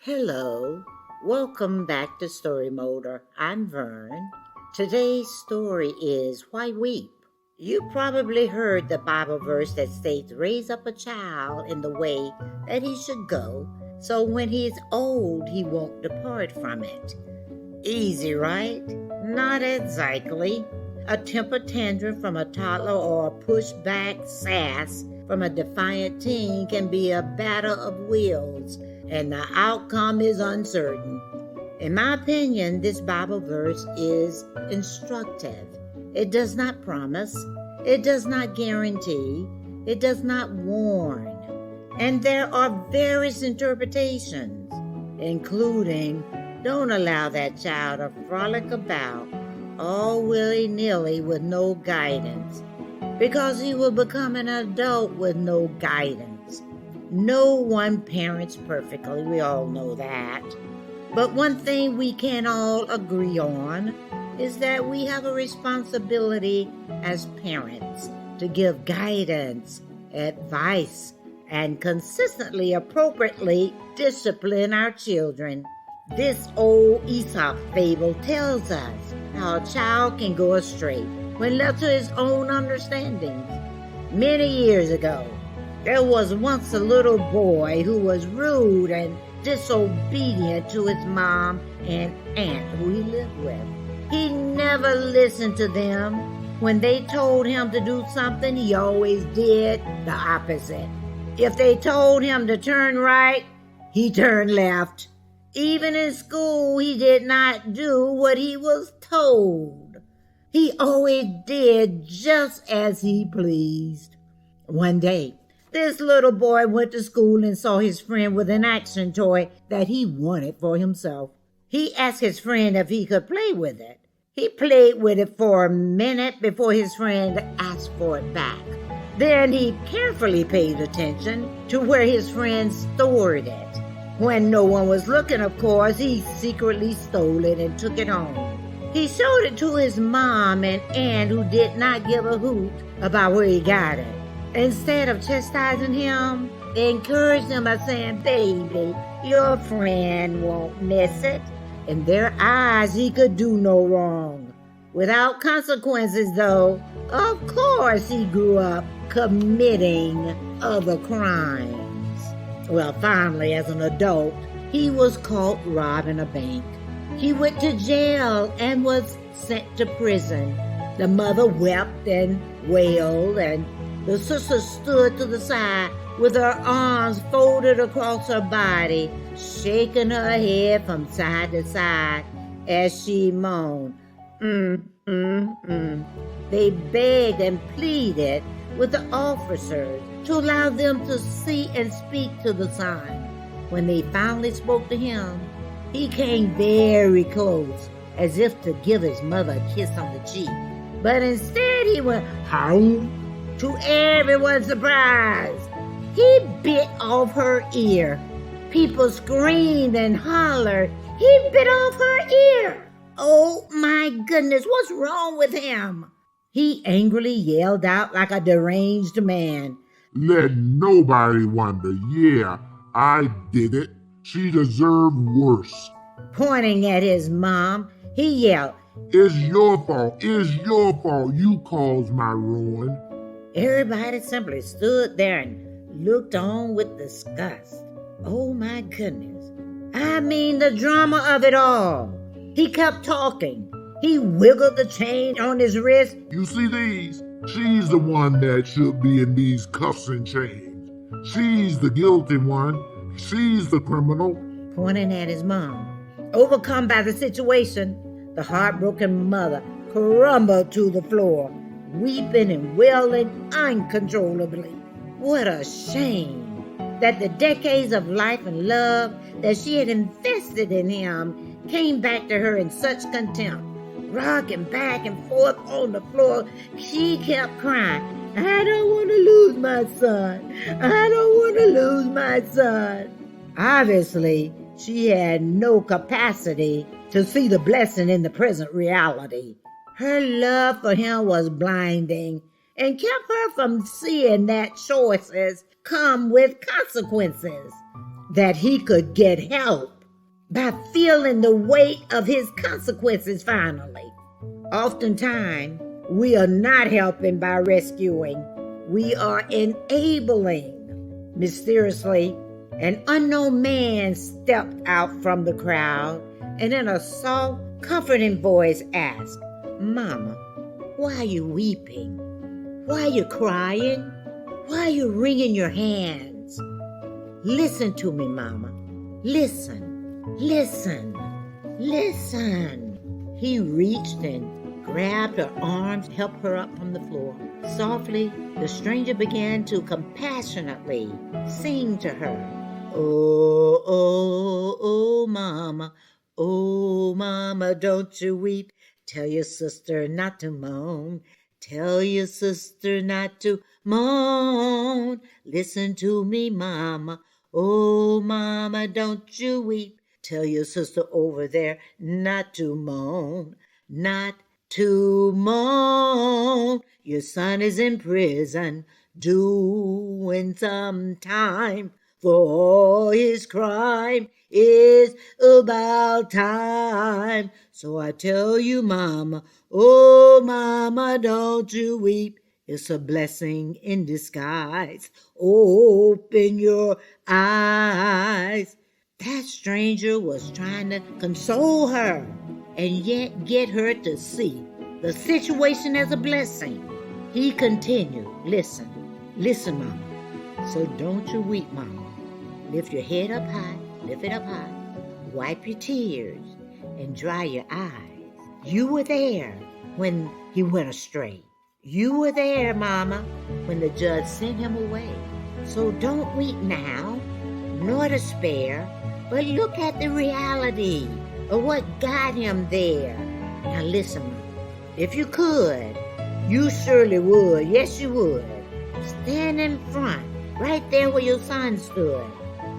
Hello, welcome back to Story Motor. I'm Vern. Today's story is Why Weep? You probably heard the Bible verse that states, raise up a child in the way that he should go, so when he is old, he won't depart from it. Easy, right? Not exactly. A temper tantrum from a toddler or a pushback sass from a defiant teen can be a battle of wills, and the outcome is uncertain. In my opinion, this Bible verse is instructive. It does not promise, it does not guarantee, it does not warn. And there are various interpretations, including don't allow that child to frolic about all willy-nilly with no guidance, because he will become an adult with no guidance. No one parents perfectly, we all know that. But one thing we can all agree on is that we have a responsibility as parents to give guidance, advice, and consistently, appropriately discipline our children. This old Aesop Fable tells us how a child can go astray when left to his own understandings. Many years ago, there was once a little boy who was rude and disobedient to his mom and aunt who he lived with. He never listened to them. When they told him to do something, he always did the opposite. If they told him to turn right, he turned left. Even in school, he did not do what he was told. He always did just as he pleased. One day, this little boy went to school and saw his friend with an action toy that he wanted for himself. He asked his friend if he could play with it. He played with it for a minute before his friend asked for it back. Then he carefully paid attention to where his friend stored it. When no one was looking, of course, he secretly stole it and took it home. He showed it to his mom and aunt, who did not give a hoot about where he got it. Instead of chastising him, they encouraged him by saying, "Baby, your friend won't miss it." In their eyes, he could do no wrong. Without consequences, though, of course he grew up committing other crimes. Well, finally, as an adult, he was caught robbing a bank. He went to jail and was sent to prison. The mother wept and wailed, and the sister stood to the side with her arms folded across her body, shaking her head from side to side as she moaned, They begged and pleaded with the officers to allow them to see and speak to the son. When they finally spoke to him, he came very close, as if to give his mother a kiss on the cheek. But instead he went, "How?" To everyone's surprise, he bit off her ear. People screamed and hollered, "He bit off her ear!" Oh my goodness, what's wrong with him? He angrily yelled out like a deranged man, "Let nobody wonder. Yeah, I did it. She deserved worse." Pointing at his mom, he yelled, It's your fault. It's your fault. You caused my ruin." Everybody simply stood there and looked on with disgust. Oh my goodness. I mean, the drama of it all. He kept talking. He wiggled the chain on his wrist. "You see these? She's the one that should be in these cuffs and chains. She's the guilty one. She's the criminal." Pointing at his mom. Overcome by the situation, the heartbroken mother crumbled to the floor, weeping and wailing uncontrollably. What a shame that the decades of life and love that she had invested in him came back to her in such contempt. Rocking back and forth on the floor, she kept crying, "I don't want to lose my son. I don't want to lose my son." Obviously, she had no capacity to see the blessing in the present reality. Her love for him was blinding and kept her from seeing that choices come with consequences. that he could get help by feeling the weight of his consequences finally. Oftentimes, we are not helping by rescuing. We are enabling. Mysteriously, an unknown man stepped out from the crowd and in a soft, comforting voice asked, "Mama, why are you weeping? Why are you crying? Why are you wringing your hands? Listen to me, Mama. Listen, listen, listen." He reached and grabbed her arms, helped her up from the floor. Softly, the stranger began to compassionately sing to her. "Oh, oh, oh, Mama, oh, Mama, don't you weep. Tell your sister not to moan. Tell your sister not to moan. Listen to me, Mama, oh, Mama, don't you weep. Tell your sister over there not to moan, not to moan. Your son is in prison, doing some time for all his crime. It's about time. So I tell you, Mama, oh, Mama, don't you weep. It's a blessing in disguise. Open your eyes." That stranger was trying to console her and yet get her to see the situation as a blessing. He continued, "Listen, listen, Mama. So don't you weep, Mama. Lift your head up high, lift it up high. Wipe your tears and dry your eyes. You were there when he went astray. You were there, Mama, when the judge sent him away. So don't weep now, nor despair, but look at the reality of what got him there. Now listen, Mama. If you could, you surely would, yes you would, stand in front, right there where your son stood.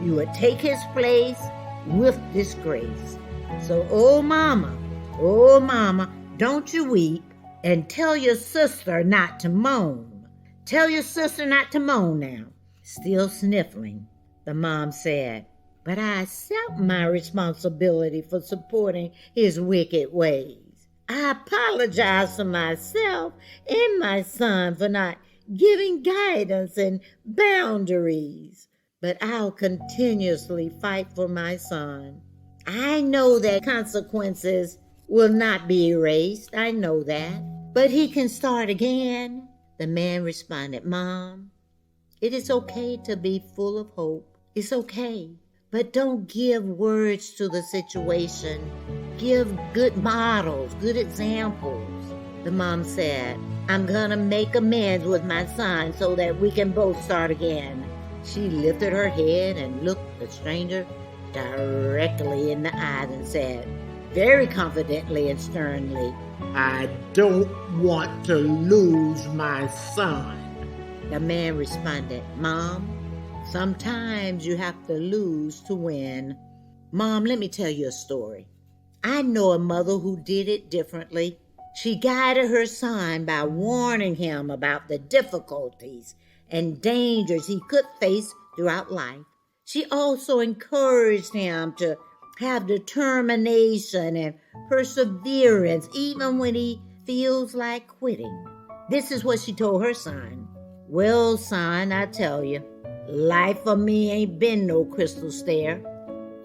You would take his place with disgrace. So, oh, Mama, don't you weep, and tell your sister not to moan. Tell your sister not to moan now." Still sniffling, the mom said, "But I accept my responsibility for supporting his wicked ways. I apologize to myself and my son for not giving guidance and boundaries. But I'll continuously fight for my son. I know that consequences will not be erased. I know that. But he can start again." The man responded, "Mom, it is okay to be full of hope. It's okay. But don't give words to the situation. Give good models, good examples." The mom said, "I'm gonna make amends with my son so that we can both start again." She lifted her head and looked the stranger directly in the eyes and said, very confidently and sternly, "I don't want to lose my son." The man responded, "Mom, sometimes you have to lose to win." Mom, let me tell you a story. I know a mother who did it differently. She guided her son by warning him about the difficulties and dangers he could face throughout life. She also encouraged him to have determination and perseverance even when he feels like quitting. This is what she told her son. "Well, son, I tell you, life for me ain't been no crystal stair.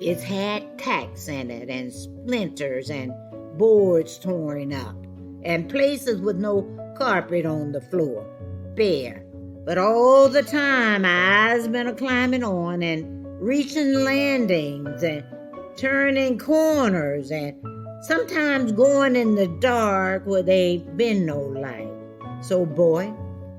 It's had cracks in it and splinters and boards torn up and places with no carpet on the floor, bare. But all the time I's been a-climbing on and reaching landings and turning corners and sometimes going in the dark where there ain't been no light. So, boy,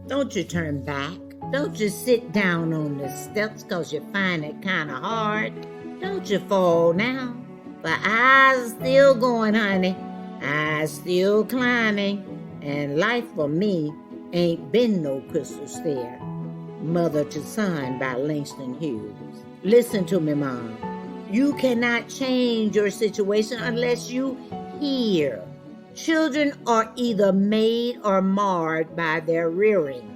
don't you turn back. Don't you sit down on the steps 'cause you find it kind of hard. Don't you fall now. But I's still going, honey. I's still climbing. And life for me ain't been no crystal stair." Mother to Son by Langston Hughes. Listen to me, Mom. You cannot change your situation unless you hear. Children are either made or marred by their rearing.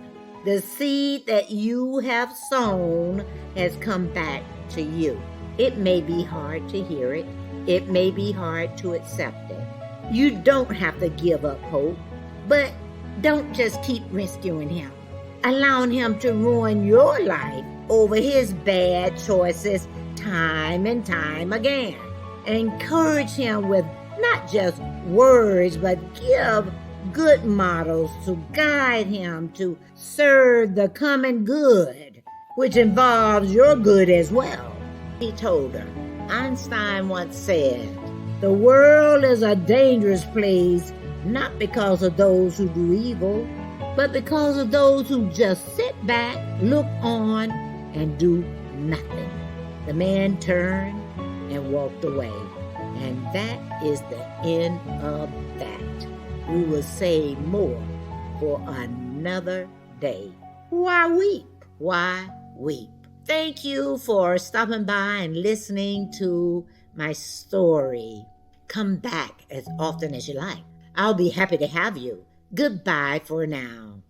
The seed that you have sown has come back to you. It may be hard to hear it. It may be hard to accept it. You don't have to give up hope, but don't just keep rescuing him, allowing him to ruin your life over his bad choices time and time again. And encourage him with not just words, but give good models to guide him to serve the common good, which involves your good as well. He told her, Einstein once said, "The world is a dangerous place, not because of those who do evil, but because of those who just sit back, look on, and do nothing." The man turned and walked away. And that is the end of that. We will say more for another day. Why weep? Why weep? Thank you for stopping by and listening to my story. Come back as often as you like. I'll be happy to have you. Goodbye for now.